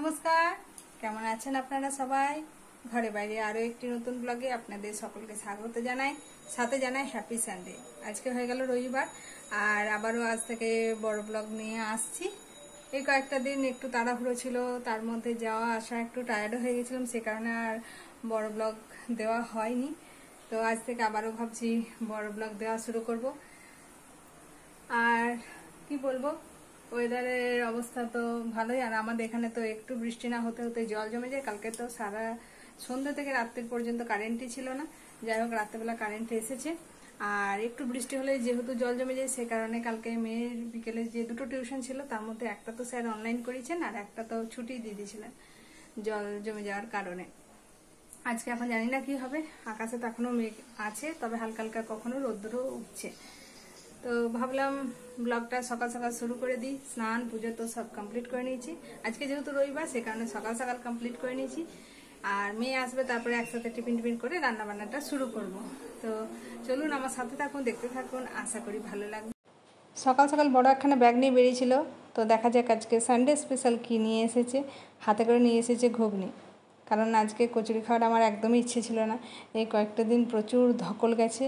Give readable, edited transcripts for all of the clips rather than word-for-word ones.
নমস্কার, কেমন আছেন আপনারা সবাই? ঘরে বাইরে আরও একটি নতুন ব্লগে আপনাদের সকলকে স্বাগত জানাই, সাথে জানাই হ্যাপি সানডে। আজকে হয়ে গেল রবিবার, আর আবারও আজ থেকে বড় ব্লগ নিয়ে আসছি। এই কয়েকটা দিন একটু তাড়াহুড়ো ছিল, তার মধ্যে যাওয়া আসা একটু টায়ার্ডও হয়ে গেছিলাম, সে কারণে আর বড় ব্লগ দেওয়া হয়নি। তো আজ থেকে আবারও ভাবছি বড় ব্লগ দেওয়া শুরু করব। আর কি বলবো, ওয়েদারের অবস্থা তো ভালোই, আর আমাদের এখানে তো একটু বৃষ্টি না হতে হতে জল জমে যায়। কালকে তো সারা সন্ধ্যা থেকে রাত্রির পর্যন্ত কারেন্টই ছিল না, যাই হোক রাত্রেবেলা কারেন্ট এসেছে। আর একটু বৃষ্টি হলে যেহেতু জল জমে যায়, সে কারণে কালকে মেয়ের বিকেলে যে দুটো টিউশন ছিল তার মধ্যে একটা তো স্যার অনলাইন করিয়েছেন, আর একটা তো ছুটি দিয়ে দিয়েছিলেন জল জমে যাওয়ার কারণে। আজকে এখন জানি না কি হবে, আকাশে তো এখনো মেঘ আছে, তবে হালকা হালকা কখনো রোদ্দুরও উঠছে। তো ভাবলাম ব্লগটা সকাল সকাল শুরু করে দিই। স্নান পুজো তো সব কমপ্লিট করে নিয়েছি, আজকে যেহেতু রবিবার সে কারণে সকাল সকাল কমপ্লিট করে নিয়েছি। আর মেয়ে আসবে, তারপরে একসাথে টিফিন টিফিন করে রান্না বান্নাটা শুরু করব। তো চলুন আমার সাথে থাকুন, দেখতে থাকুন, আশা করি ভালো লাগবে। সকাল সকাল বড় একখানা ব্যাগ নিয়ে বেরিয়েছিল, তো দেখা যাক আজকে সানডে স্পেশাল কী নিয়ে এসেছে। হাতে করে নিয়ে এসেছে ঘুগনি, কারণ আজকে কচুরি খাওয়ার আমার একদমই ইচ্ছে ছিল না। এই কয়েকটা দিন প্রচুর ধকল গেছে,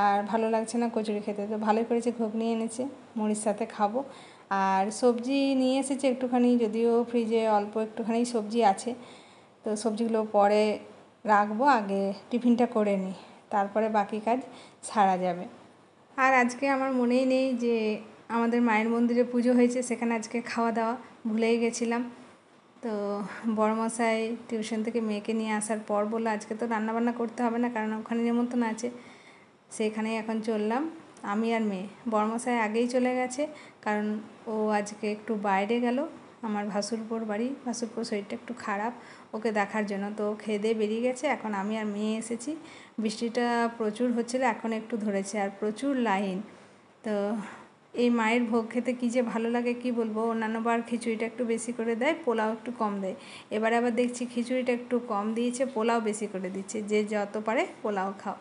আর ভালো লাগছে না কচুরি খেতে। তো ভালোই করেছে, ঘুগনি এনেছে, মুড়ির সাথে খাবো। আর সবজি নিয়ে এসেছে একটুখানি, যদিও ফ্রিজে অল্প একটুখানি সবজি আছে, তো সবজিগুলো পরে রাখবো, আগে টিফিনটা করে নিই, তারপরে বাকি কাজ সারা যাবে। আর আজকে আমার মনেই নেই যে আমাদের মায়ের মন্দিরে পুজো হয়েছে, সেখানে আজকে খাওয়া দাওয়া ভুলেই গেছিলাম। তো বড়মশাই টিউশন থেকে মেয়েকে নিয়ে আসার পর বললো আজকে তো রান্নাবান্না করতে হবে না, কারণ ওখানে নিমন্ত্রণ আছে। সেখানেই এখন চললাম আমি আর মেয়ে। বড়মশাই আগেই চলে গেছে, কারণ ও আজকে একটু বাইরে গেল আমার ভাসুরপুর বাড়ি। ভাসুরপুর শরীরটা একটু খারাপ, ওকে দেখার জন্য। তো খেয়ে দিয়ে বেরিয়ে গেছে, এখন আমি আর মেয়ে এসেছি। বৃষ্টিটা প্রচুর হচ্ছিল, এখন একটু ধরেছে, আর প্রচুর লাইন। তো এই মায়ের ভোগ খেতে কী যে ভালো লাগে কি বলবো। অন্যান্যবার খিচুড়িটা একটু বেশি করে দেয়, পোলাও একটু কম দেয়। এবারে আবার দেখছি খিচুড়িটা একটু কম দিয়েছে, পোলাও বেশি করে দিচ্ছে, যে যত পারে পোলাও খাও।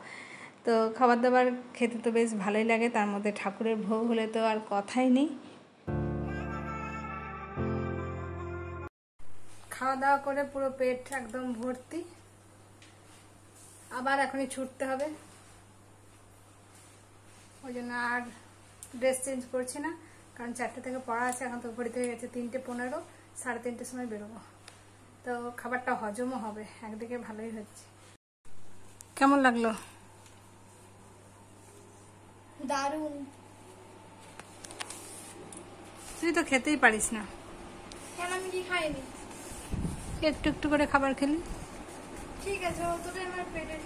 তো খাবার দাবার খেতে তো বেশ ভালোই লাগে, তার মধ্যে ঠাকুরের ভোগ হলে তো আর কথাই নেই। খাওয়া দাওয়া করে পুরো পেট একদম ভর্তি, আবার এখনই ছুটতে হবে, ওই জন্য আর ড্রেস চেঞ্জ করছি না, কারণ 4টে থেকে পড়া আছে। এখন তো ঘড়িতে হয়ে গেছে 3:15, 3:30 সময় বেরোবো। তো খাবারটা হজমও হবে, একদিকে ভালোই হচ্ছে। কেমন লাগলো? দারুণ। তুই তো খেতেই পারিস না। কেন, আমি কি খাইনি? একটু একটু করে খাবার খেলি। ঠিক আছে, অতটাই আমার পেটে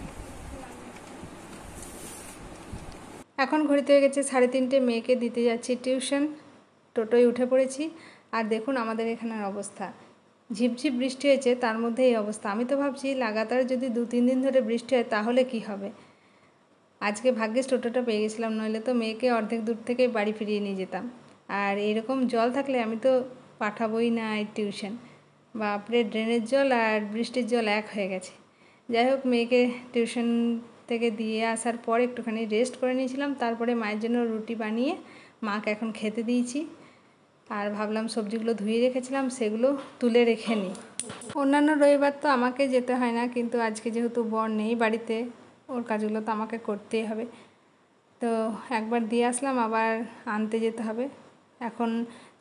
এখন ঘড়িতে হয়ে গেছে 3:30, মেয়েকে দিতে যাচ্ছি টিউশন। টোটোয় উঠে পড়েছি। আর দেখুন আমাদের এখানের অবস্থা, ঝিপঝিপ বৃষ্টি হয়েছে, তার মধ্যে এই অবস্থা। আমি তো ভাবছি লাগাতার যদি 2-3 দিন ধরে বৃষ্টি হয় তাহলে কি হবে। আজকে ভাগ্যিস টোটোটা পেয়ে গেছিলাম, নইলে তো মেয়েকে অর্ধেক দূর থেকে বাড়ি ফিরিয়ে নিয়ে যেতাম। আর এরকম জল থাকলে আমি তো পাঠাবোই না এই টিউশন। বাপরে, ড্রেনের জল আর বৃষ্টির জল এক হয়ে গেছে। যাই হোক, মেয়েকে টিউশন থেকে দিয়ে আসার পর একটুখানি রেস্ট করে নিয়েছিলাম, তারপরে মায়ের জন্য রুটি বানিয়ে মাকে এখন খেতে দিয়েছি। আর ভাবলাম সবজিগুলো ধুয়ে রেখেছিলাম সেগুলো তুলে রেখে নিই। অন্যান্য রবিবার তো আমাকে যেতে হয় না, কিন্তু আজকে যেহেতু বর নেই বাড়িতে, ওর কাজগুলো তো আমাকে করতেই হবে। তো একবার দিয়ে আসলাম, আবার আনতে যেতে হবে। এখন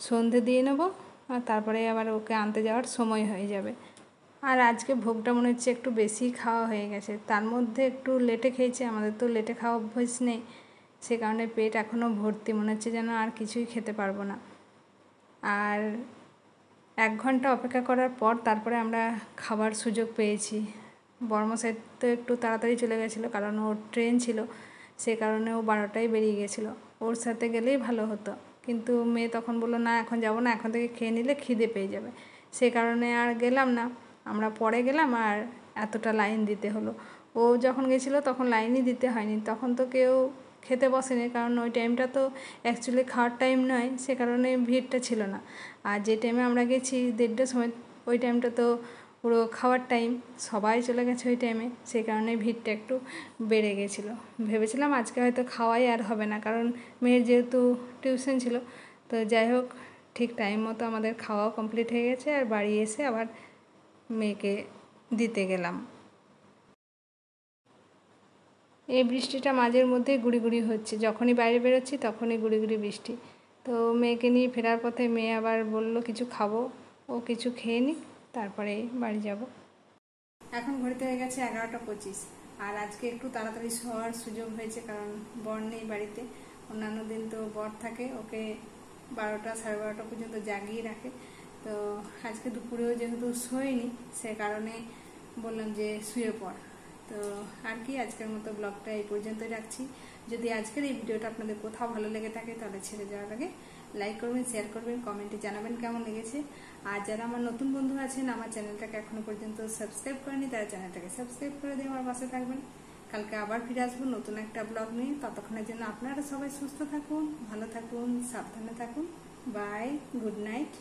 সন্ধে দিয়ে নেব, আর তারপরে আবার ওকে আনতে যাওয়ার সময় হয়ে যাবে। আর আজকে ভোগটা মনে হচ্ছে একটু বেশি খাওয়া হয়ে গেছে, তার মধ্যে একটু লেটে খেয়েছি। আমাদের তো লেটে খাওয়া অভ্যাস নেই, সে কারণে পেট এখনও ভর্তি, মনে হচ্ছে যেন আর কিছুই খেতে পারবো না। আর 1 ঘন্টা অপেক্ষা করার পর তারপরে আমরা খাবার সুযোগ পেয়েছি। বর্মশাই তো একটু তাড়াতাড়ি চলে গেছিলো, কারণ ওর ট্রেন ছিল, সে কারণে ও 12টায় বেরিয়ে গেছিলো। ওর সাথে গেলেই ভালো হতো, কিন্তু মেয়ে তখন বললো না এখন যাব না, এখন থেকে খেয়ে নিলে খিদে পেয়ে যাবে। সে কারণে আর গেলাম না, আমরা পরে গেলাম, আর এতটা লাইন দিতে হলো। ও যখন গেছিলো তখন লাইনই দিতে হয়নি, তখন তো কেউ খেতে বসেনি, কারণ ওই টাইমটা তো অ্যাকচুয়ালি খাওয়ার টাইম নয়, সে কারণে ভিড়টা ছিল না। আর যে টাইমে আমরা গেছি 1:30টার সময়, ওই টাইমটা তো পুরো খাওয়ার টাইম, সবাই চলে গেছে ওই টাইমে, সেই কারণে ভিড়টা একটু বেড়ে গেছিলো। ভেবেছিলাম আজকে হয়তো খাওয়াই আর হবে না, কারণ মেয়ের যেহেতু টিউশন ছিল। তো যাই হোক, ঠিক টাইম মতো আমাদের খাওয়াও কমপ্লিট হয়ে গেছে, আর বাড়ি এসে আবার মেয়েকে দিতে গেলাম। এই বৃষ্টিটা মাঝের মধ্যে গুড়ি গুড়ি হচ্ছে, যখনই বাইরে বেরোচ্ছি তখনই গুড়ি গুড়ি বৃষ্টি। তো মেয়েকে নিয়ে ফেরার পথে মেয়ে আবার বলল কিছু খাবো, ও কিছু খেয়ে নিক তারপরে বাড়ি যাব। এখন ঘড়িতে হয়ে গেছে 11টা 25, আর আজকে একটু তাড়াতাড়ি শোয়ার সুযোগ হয়েছে, কারণ বর নেই বাড়িতে। অন্যান্য দিন তো বর থাকে, ওকে 12টা 12:30 পর্যন্ত জাগিয়ে রাখে। তো আজকে দুপুরেও যেহেতু শোয়নি, সে কারণে বললাম যে শুয়ে পড়। তো আর কি, আজকের মতো ব্লগটা এই পর্যন্তই রাখছি। যদি আজকের এই ভিডিওটা আপনাদের কোথাও ভালো লেগে থাকে তাহলে ছেড়ে যাওয়ার আগে লাইক করবেন, শেয়ার করবেন, কমেন্টে জানাবেন কেমন লেগেছে। আর যারা আমার নতুন বন্ধু আছেন, আমার চ্যানেলটাকে এখনো পর্যন্ত সাবস্ক্রাইব করেনি, তারা চ্যানেলটাকে সাবস্ক্রাইব করে দিয়ে আমার পাশে থাকবেন। কালকে আবার ফিরে আসবো নতুন একটা ব্লগ নিয়ে। ততক্ষণের জন্য আপনারা সবাই সুস্থ থাকুন, ভালো থাকুন, সাবধানে থাকুন। Bye, good night.